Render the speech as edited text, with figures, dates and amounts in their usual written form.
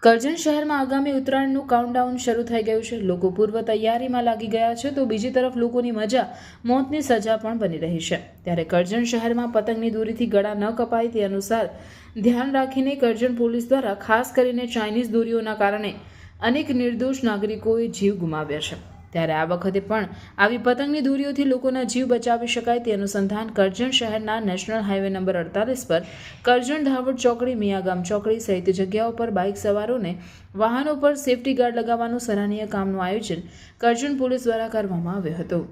કરજણ શહેરમાં આગામી ઉત્તરાયણનું કાઉન્ટડાઉન શરૂ થઈ ગયું છે। લોકો પૂર્વ તૈયારીમાં લાગી ગયા છે તો બીજી તરફ લોકોની મજા મોતની સજા પણ બની રહી છે। ત્યારે કરજણ શહેરમાં પતંગની દોરીથી ગળા ન કપાય તે અનુસાર ધ્યાન રાખીને કરજણ પોલીસ દ્વારા ખાસ કરીને ચાઇનીઝ દોરીઓના કારણે અનેક નિર્દોષ નાગરિકોએ જીવ ગુમાવ્યા છે। ત્યારે આ વખતે પણ આવી પતંગની દોરીઓથી લોકોના જીવ બચાવી શકાય તે અનુસંધાન કરજણ શહેરના નેશનલ હાઈવે નંબર 48 પર કરજણ ધાવડ ચોકડી, મિયાગામ ચોકડી સહિત જગ્યાઓ પર બાઇક સવારોને વાહનો પર સેફટી ગાર્ડ લગાવવાનું સરાહનીય કામનું આયોજન કરજણ પોલીસ દ્વારા કરવામાં આવ્યું હતું।